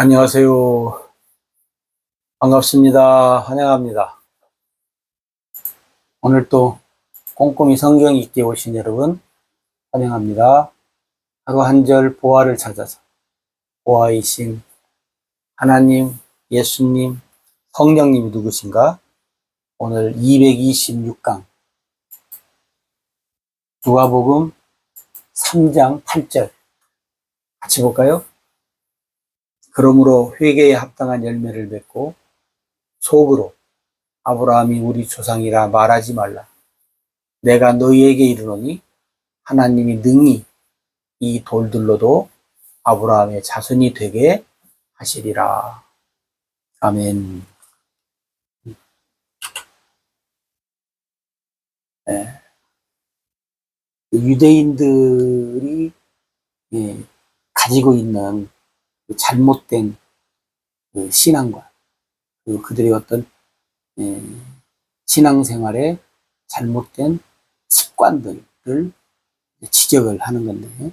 안녕하세요. 반갑습니다. 환영합니다. 오늘 또 꼼꼼히 성경 읽기 오신 여러분 환영합니다. 하루 한 절 보화를 찾아서 보화이신 하나님, 예수님, 성령님이 누구신가? 오늘 226강 누가복음 3장 8절 같이 볼까요? 그러므로 회개에 합당한 열매를 맺고 속으로 아브라함이 우리 조상이라 말하지 말라. 내가 너희에게 이르노니 하나님이 능히 이 돌들로도 아브라함의 자손이 되게 하시리라. 아멘. 네. 유대인들이 가지고 있는 잘못된 신앙과 그들의 어떤 신앙생활의 잘못된 습관들을 지적을 하는 건데,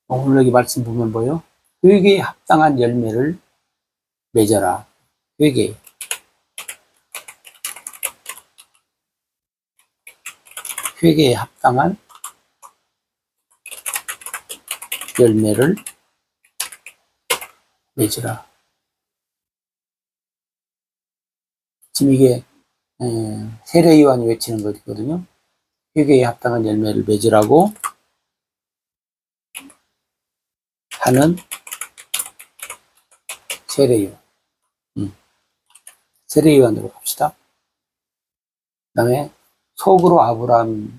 오늘 여기 말씀 보면 뭐요? 회개에 합당한 열매를 맺어라. 회개에 합당한 열매를 맺으라. 지금 이게 세례요한이 외치는 것이거든요. 회개에 합당한 열매를 맺으라고 하는 세례요한. 세례요한으로 갑시다. 그 다음에 속으로 아브라함이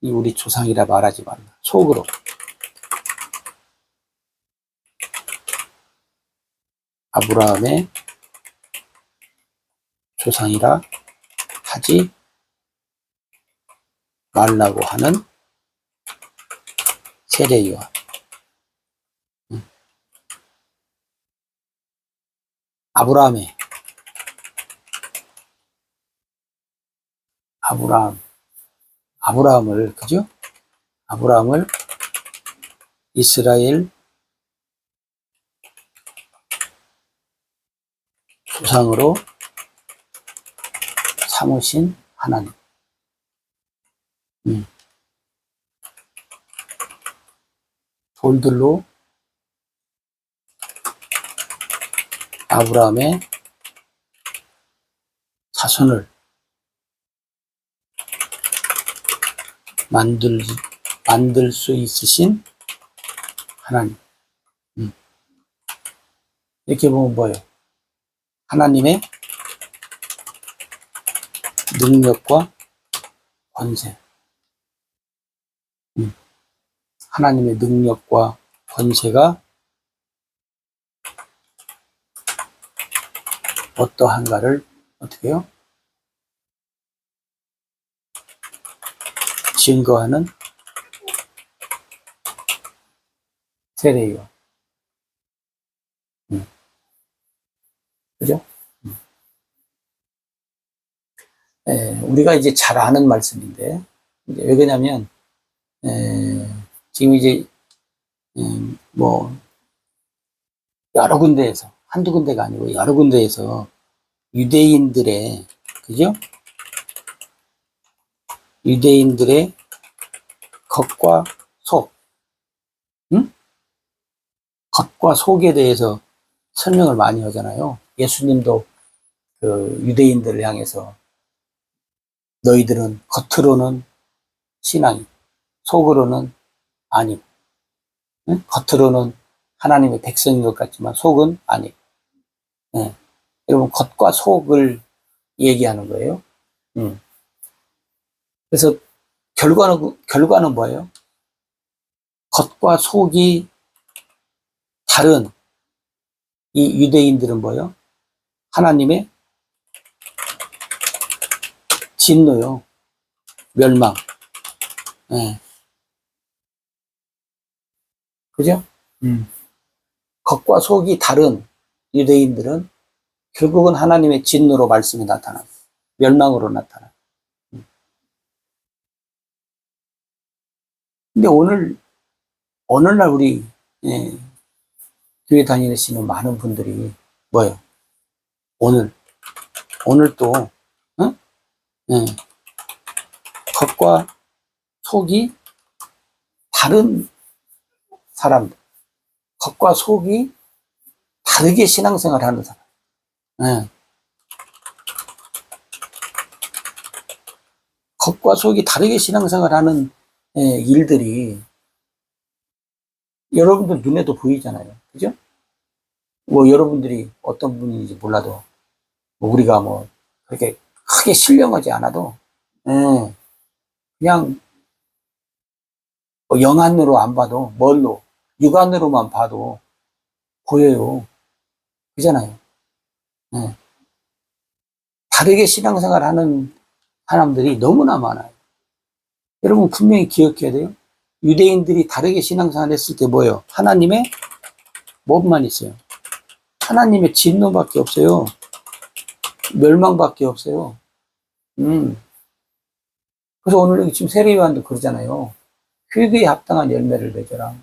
우리 조상이라 말하지 말라. 속으로. 아브라함의 조상이라 하지 말라고 하는 세례요한. 아브라함을, 그죠? 아브라함을 이스라엘 조상으로 삼으신 하나님. 돌들로 아브라함의 자손을 만들 수 있으신 하나님. 이렇게 보면 뭐예요? 하나님의 능력과 권세. 하나님의 능력과 권세가 어떠한가를 어떻게 해요? 증거하는 세례요. 그죠? 우리가 이제 잘 아는 말씀인데, 이제 왜 그러냐면, 지금 이제, 뭐, 여러 군데에서, 한두 군데가 아니고 여러 군데에서 유대인들의, 그죠? 유대인들의 겉과 속, 겉과 속에 대해서 설명을 많이 하잖아요. 예수님도 그 유대인들을 향해서 너희들은 겉으로는 신앙이, 속으로는 아니고, 겉으로는 하나님의 백성인 것 같지만 속은 아니고. 여러분, 겉과 속을 얘기하는 거예요. 그래서 결과는 뭐예요? 겉과 속이 다른 이 유대인들은 뭐예요? 하나님의 진노요. 멸망. 그죠? 겉과 속이 다른 유대인들은 결국은 하나님의 진노로 말씀이 나타나고 멸망으로 나타나요. 근데 오늘날 우리 교회 다니시는 많은 분들이 뭐예요? 오늘 또 응? 예, 겉과 속이 다른 사람들, 겉과 속이 다르게 신앙생활 하는 사람. 예. 겉과 속이 다르게 신앙생활 하는 일들이 여러분들 눈에도 보이잖아요. 그죠? 뭐 여러분들이 어떤 분인지 몰라도 뭐 우리가 뭐 그렇게 크게 신령하지 않아도 예, 그냥 뭐 영안으로 안 봐도 뭘로 육안으로만 봐도 보여요. 그잖아요. 예. 다르게 신앙생활 하는 사람들이 너무나 많아요. 여러분 분명히 기억해야 돼요. 유대인들이 다르게 신앙생활 했을 때 뭐예요? 하나님의 뭐만 있어요? 하나님의 진노밖에 없어요. 멸망밖에 없어요. 그래서 오늘 여기 지금 세례요한도 그러잖아요. 흙에 합당한 열매를 맺어라.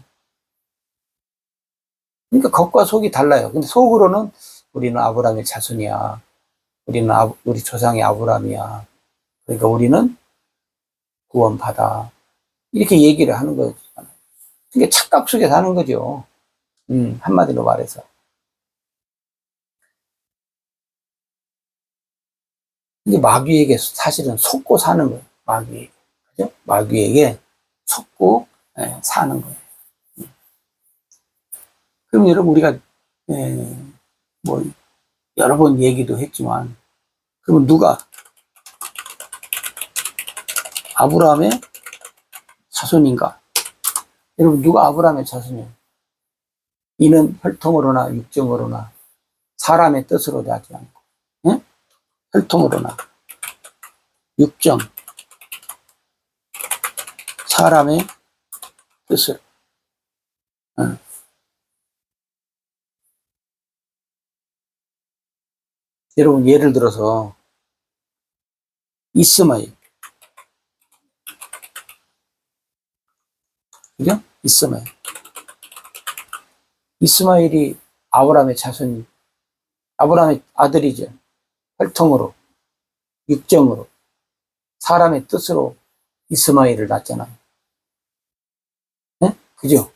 그러니까 겉과 속이 달라요. 근데 속으로는 우리는 아브라함의 자손이야. 우리 조상이 아브라함이야. 그러니까 우리는 구원받아. 이렇게 얘기를 하는 거잖아요. 그게 착각 속에 사는 거죠. 한마디로 말해서. 근데 마귀에게 사실은 속고 사는 거예요. 마귀에게. 그죠? 마귀에게 속고 사는 거예요. 그럼 여러분 우리가 뭐 여러 번 얘기도 했지만 그러면 누가 아브라함의 자손인가? 여러분 누가 아브라함의 자손이에요? 이는 혈통으로나 육정으로나 사람의 뜻으로 하지 않고 응? 혈통으로나 육정 사람의 뜻을 응. 여러분 예를 들어서 이스마엘 그죠? 이스마엘이 아브라함의 자손이 아브라함의 아들이죠. 혈통으로 육정으로 사람의 뜻으로 이스마엘을 낳잖아요. 네? 그죠?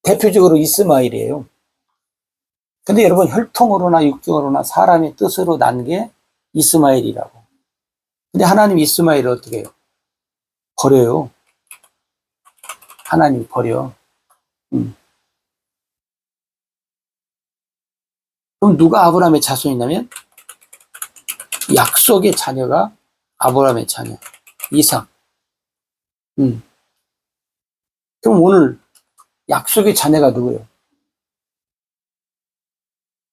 대표적으로 이스마엘이에요. 근데 여러분 혈통으로나 육정으로나 사람의 뜻으로 난 게 이스마엘이라고. 근데 하나님 이스마엘을 어떻게 해요? 버려요. 하나님 버려. 그럼 누가 아브라함의 자손이냐면 약속의 자녀가 아브라함의 자녀 이삭. 그럼 오늘 약속의 자녀가 누구예요?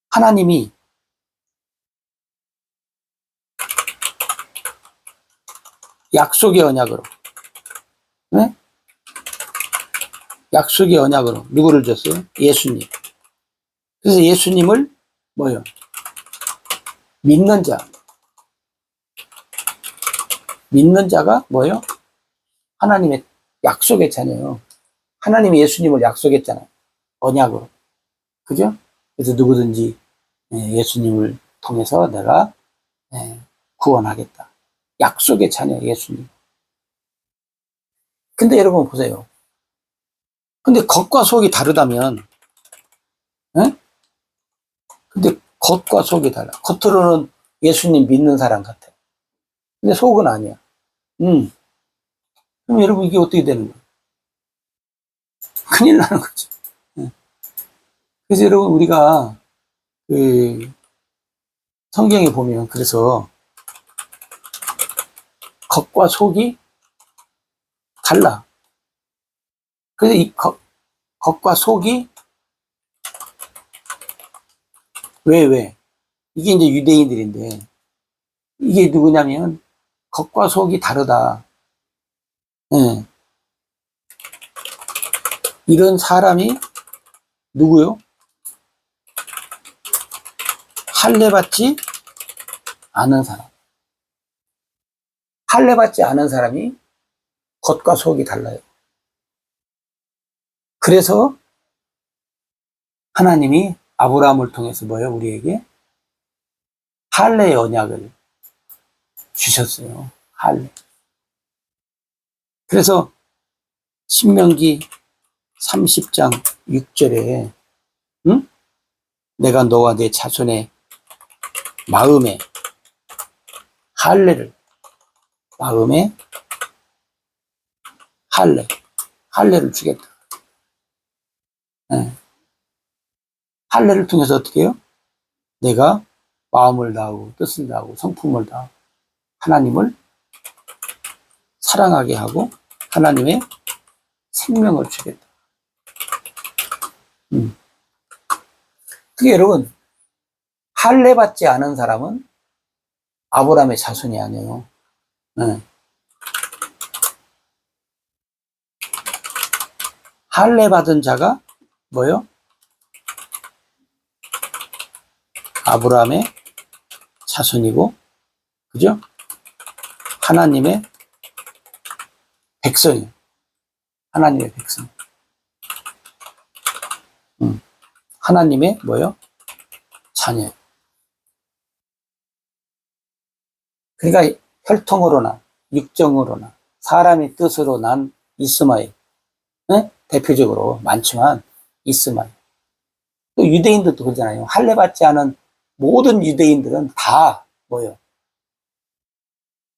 하나님이 약속의 언약으로 네? 약속의 언약으로 누구를 줬어요? 예수님. 그래서 예수님을 뭐예요? 믿는 자가 뭐예요? 하나님의 약속의 자녀예요. 하나님이 예수님을 약속했잖아요. 언약으로. 그죠? 그래서 누구든지 예수님을 통해서 내가 구원하겠다. 약속의 자녀 예수님. 근데 여러분 보세요. 근데 겉과 속이 다르다면 에? 근데 겉과 속이 달라. 겉으로는 예수님 믿는 사람 같아. 근데 속은 아니야. 그럼 여러분 이게 어떻게 되는 거예요? 큰일 나는 거죠. 그래서 여러분 우리가 그 성경에 보면 그래서 겉과 속이 달라. 그래서 이 겉과 속이 왜? 이게 이제 유대인들인데 이게 누구냐면 겉과 속이 다르다. 예. 이런 사람이 누구요? 할례받지 않은 사람. 할례받지 않은 사람이 겉과 속이 달라요. 그래서 하나님이 아브라함을 통해서 뭐예요? 우리에게 할례의 언약을 주셨어요. 할례. 그래서 신명기 30장 6절에 응? 내가 너와 내 자손의 마음에 할례를 마음에 할례를 주겠다. 네. 할례를 통해서 어떻게 해요? 내가 마음을 다하고 뜻을 다하고 성품을 다하고 하나님을 사랑하게 하고 하나님의 생명을 주겠다. 그게 여러분 할례 받지 않은 사람은 아브라함의 자손이 아니에요. 네. 할례 받은 자가 뭐요? 아브라함의 자손이고, 그죠? 하나님의 백성이에요. 하나님의 백성. 하나님의 뭐요? 자녀. 그러니까 혈통으로나 육정으로나 사람의 뜻으로 난 이스마엘. 네? 대표적으로 많지만 이스마엘. 또 유대인들도 그러잖아요. 할례 받지 않은 모든 유대인들은 다 뭐예요?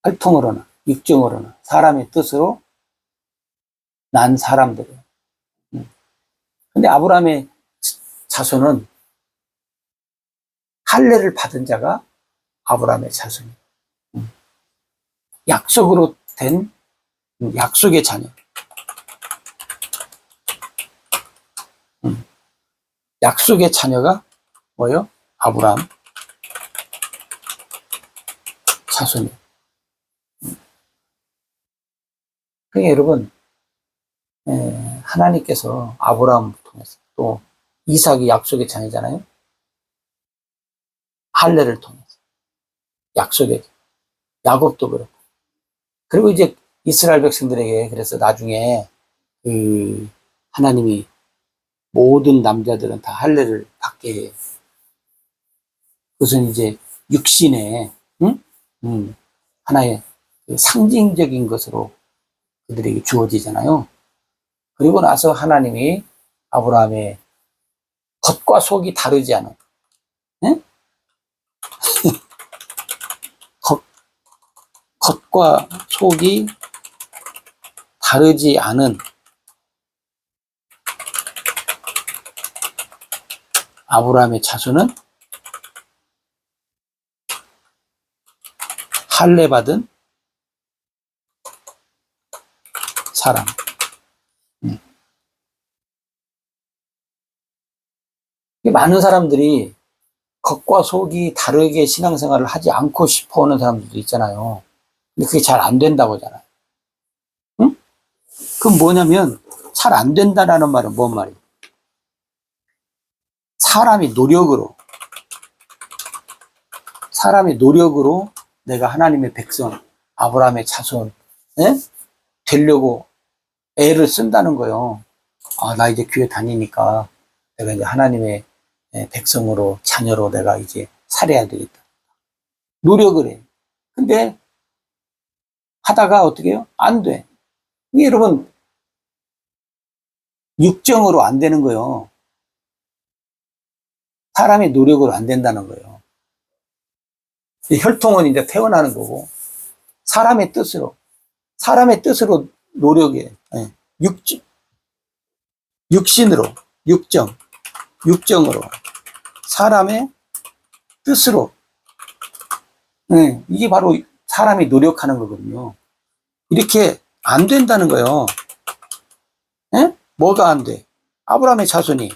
혈통으로나 육정으로나 사람의 뜻으로 난 사람들이에요. 근데 아브라함의 자손은 할례를 받은 자가 아브라함의 자손이에요. 약속으로 된 약속의 자녀. 약속의 자녀가 뭐예요? 아브라함 자손이에요. 그러니까 여러분, 하나님께서 아브라함을 통해서 또 이삭이 약속의 자녀잖아요. 할례를 통해서 약속의 야곱도 그렇고. 그리고 이제 이스라엘 백성들에게 그래서 나중에 그 하나님이 모든 남자들은 다 할례를 받게 해요. 그것은 이제 육신의 하나의 상징적인 것으로 그들에게 주어지잖아요. 그리고 나서 하나님이 아브라함의 겉과 속이 다르지 않은 겉과 속이 다르지 않은 아브라함의 자손은 할례 받은 사람. 많은 사람들이 겉과 속이 다르게 신앙생활을 하지 않고 싶어 하는 사람들도 있잖아요. 근데 그게 잘 안 된다고 하잖아요. 응? 그럼 뭐냐면 잘 안 된다라는 말은 뭔 말이에요? 사람이 노력으로 내가 하나님의 백성, 아브라함의 자손 되려고 애를 쓴다는 거예요. 아, 나 이제 교회 다니니까 내가 이제 하나님의 백성으로, 자녀로 내가 이제 살아야 되겠다. 노력을 해. 근데 하다가 어떻게 해요? 안 돼. 이게 여러분, 육정으로 안 되는 거예요. 사람의 노력으로 안 된다는 거예요. 혈통은 이제 태어나는 거고, 사람의 뜻으로 노력해. 육신으로, 육정으로, 사람의 뜻으로. 이게 바로 사람이 노력하는 거거든요. 이렇게 안 된다는 거예요. 뭐가 안 돼? 아브라함의 자손이.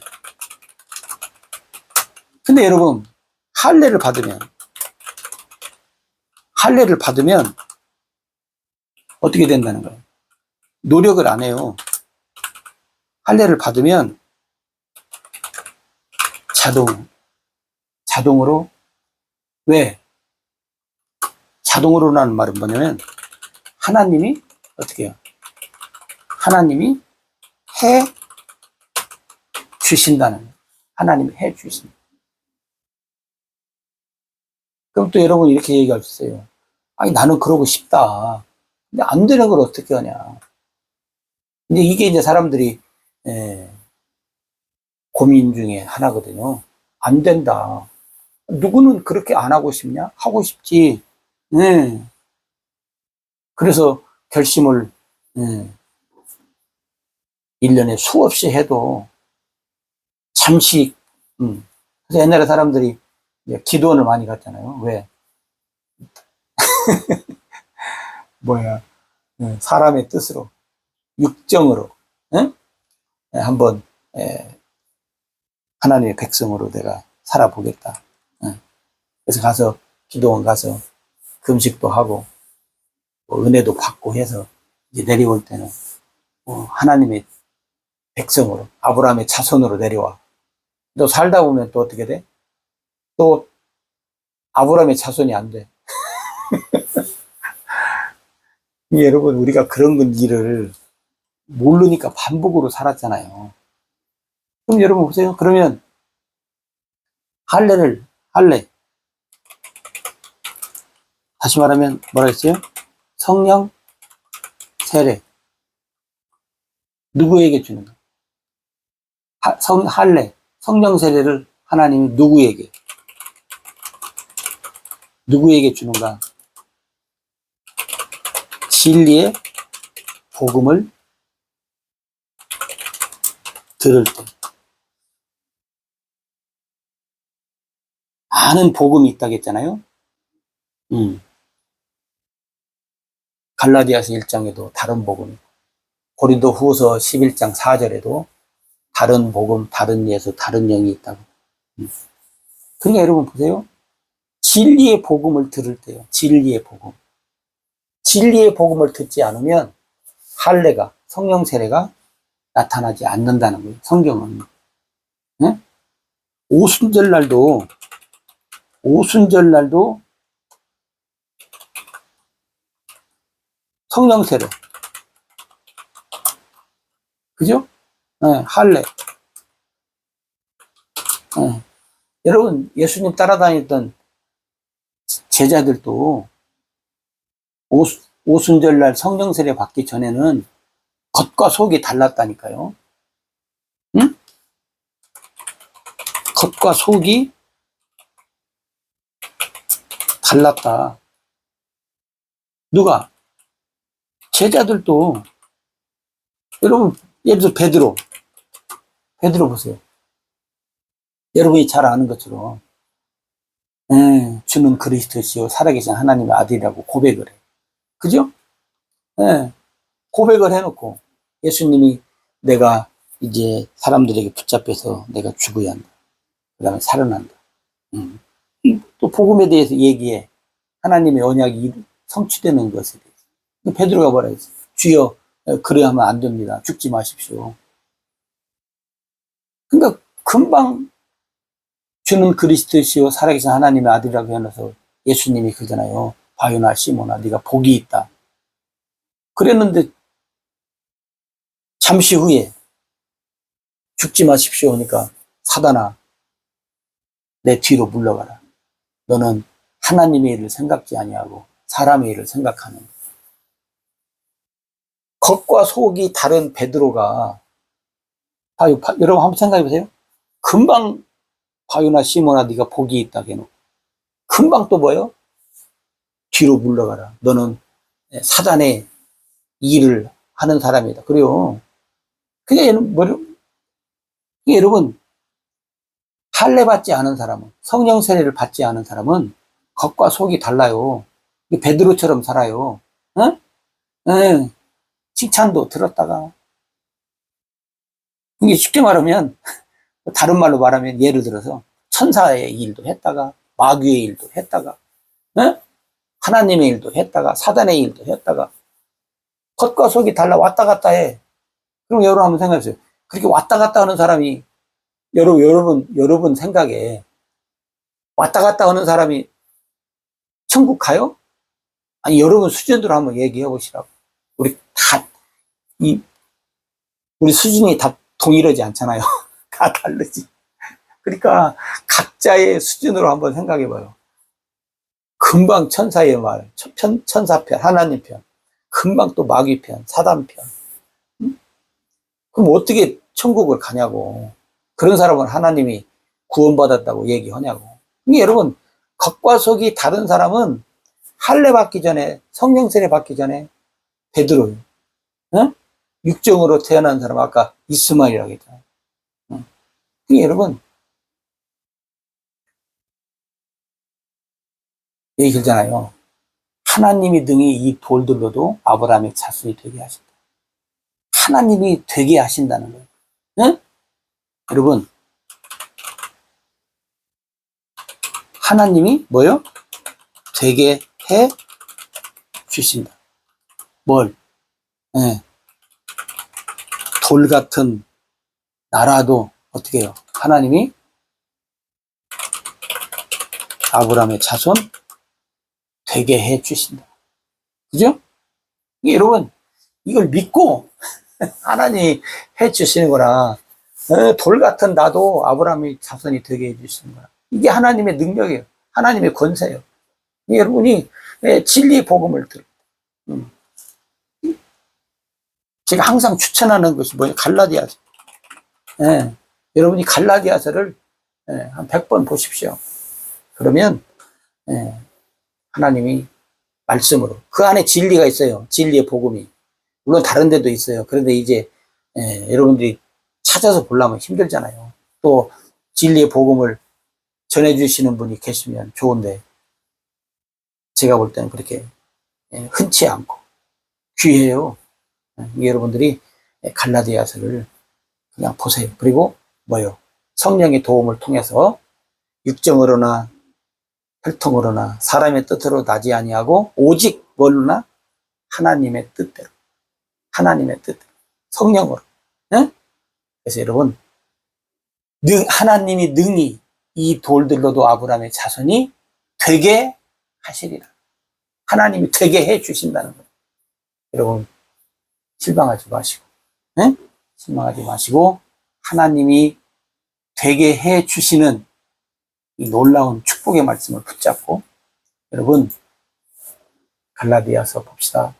근데 여러분, 할례를 받으면 어떻게 된다는 거예요? 노력을 안 해요. 할례를 받으면 자동으로. 왜? 자동으로라는 말은 뭐냐면 하나님이 어떻게 해요? 하나님이 해 주신다는 거예요. 하나님이 해 주십니다. 그럼 또 여러분 이렇게 얘기할 수 있어요. 아니, 나는 그러고 싶다. 근데 안 되는 걸 어떻게 하냐. 근데 이게 이제 사람들이, 예, 고민 중에 하나거든요. 안 된다. 누구는 그렇게 안 하고 싶냐? 하고 싶지. 예. 그래서 결심을, 예, 1년에 수없이 해도 잠시, 그래서 옛날에 사람들이 기도원을 많이 갔잖아요. 왜? 뭐야. 사람의 뜻으로, 육정으로, 예? 한번, 예, 하나님의 백성으로 내가 살아보겠다. 예. 그래서 가서, 기도원 가서 금식도 하고, 뭐 은혜도 받고 해서 이제 내려올 때는 하나님의 백성으로, 아브라함의 자손으로 내려와. 또 살다 보면 또 어떻게 돼? 또 아브라함의 자손이 안 돼. 여러분, 우리가 그런 일을 모르니까 반복으로 살았잖아요. 그럼 여러분 보세요. 그러면 할례. 다시 말하면 뭐라 했어요? 성령 세례. 누구에게 주는 거? 할례. 성령 세례를 하나님이 누구에게 주는가? 진리의 복음을 들을 때. 많은 복음이 있다고 했잖아요. 갈라디아서 1장에도 다른 복음, 고린도 후서 11장 4절에도 다른 복음, 다른 예수, 다른 영이 있다고. 그러니까 여러분 보세요. 진리의 복음을 들을 때요. 진리의 복음. 진리의 복음을 듣지 않으면 할례가, 성령 세례가 나타나지 않는다는 거예요. 성경은. 네? 오순절날도 성령 세례. 그죠? 네, 할례. 네. 여러분, 예수님 따라다녔던 제자들도 오순절날 성령 세례 받기 전에는 겉과 속이 달랐다니까요. 응? 겉과 속이 달랐다. 누가? 제자들도. 여러분, 예를 들어 베드로 보세요. 여러분이 잘 아는 것처럼 주는 그리스도시요 살아계신 하나님의 아들이라고 고백을 해. 그죠? 고백을 해놓고 예수님이 내가 이제 사람들에게 붙잡혀서 내가 죽어야 한다. 그 다음에 살아난다. 또 복음에 대해서 얘기해. 하나님의 언약이 성취되는 것에 대해서. 베드로가 뭐라 했어? 주여, 그래야 하면 안 됩니다. 죽지 마십시오. 그러니까 금방 주는 그리스도시요 살아계신 하나님의 아들이라고 해놔서 예수님이 그러잖아요. 바요나 시몬아 네가 복이 있다. 그랬는데 잠시 후에 죽지 마십시오 하니까 사단아 내 뒤로 물러가라. 너는 하나님의 일을 생각지 아니하고 사람의 일을 생각하는. 겉과 속이 다른 베드로가 여러분 한번 생각해 보세요. 금방 바요나 시몬아 네가 복이 있다 해놓고 금방 또 뭐예요? 뒤로 물러가라. 너는 사단의 일을 하는 사람이다. 그래요. 그게 여러분 할례 받지 않은 사람은, 성령 세례를 받지 않은 사람은 겉과 속이 달라요. 베드로처럼 살아요. 응? 응. 칭찬도 들었다가. 이게 쉽게 말하면, 다른 말로 말하면 예를 들어서 천사의 일도 했다가 마귀의 일도 했다가, 응? 하나님의 일도 했다가 사단의 일도 했다가 겉과 속이 달라 왔다 갔다 해. 그럼 여러분 한번 생각해보세요. 그렇게 왔다 갔다 하는 사람이 여러분 생각에 왔다 갔다 하는 사람이 천국 가요? 아니, 여러분 수준으로 한번 얘기해 보시라고. 우리 수준이 다 동일하지 않잖아요. 다 다르지. 그러니까 각자의 수준으로 한번 생각해 봐요. 금방 천사의 말, 천사편, 하나님 편, 금방 또 마귀 편, 사단 편. 응? 그럼 어떻게 천국을 가냐고. 그런 사람은 하나님이 구원받았다고 얘기하냐고. 그러니까 여러분, 겉과 속이 다른 사람은 할례 받기 전에, 성령 세례 받기 전에 베드로요. 응? 육정으로 태어난 사람, 아까 이스마엘이라고 했잖아요. 응? 그러니까 여러분, 얘기 길잖아요. 하나님이 능히 이 돌들로도 아브라함의 자손이 되게 하신다. 하나님이 되게 하신다는 거예요. 응? 여러분, 하나님이 뭐요? 되게 해 주신다. 뭘? 네. 돌 같은 나라도 어떻게 해요? 하나님이 아브라함의 자손 되게 해 주신다. 그죠? 여러분, 이걸 믿고 하나님이 해 주시는 거라. 돌 같은 나도 아브라함의 자손이 되게 해 주시는 거야. 이게 하나님의 능력이에요. 하나님의 권세예요. 여러분이 진리 복음을 들어. 제가 항상 추천하는 것이 뭐냐? 갈라디아서. 예, 여러분이 갈라디아서를 한 100번 보십시오. 그러면 하나님이 말씀으로 그 안에 진리가 있어요. 진리의 복음이. 물론 다른 데도 있어요. 그런데 이제 여러분들이 찾아서 보려면 힘들잖아요. 또 진리의 복음을 전해주시는 분이 계시면 좋은데 제가 볼 때는 그렇게 흔치 않고 귀해요. 여러분들이 갈라디아서를 그냥 보세요. 그리고 뭐요? 성령의 도움을 통해서 육정으로나 혈통으로나 사람의 뜻으로 나지 아니하고 오직 뭘로나 하나님의 뜻대로, 하나님의 뜻대로, 성령으로. 네? 그래서 여러분, 하나님이 능히 이 돌들로도 아브라함의 자손이 되게 하시리라. 하나님이 되게 해 주신다는 거예요. 여러분, 실망하지 마시고, 네? 실망하지 마시고, 하나님이 되게 해 주시는 이 놀라운 축복의 말씀을 붙잡고, 여러분, 갈라디아서 봅시다.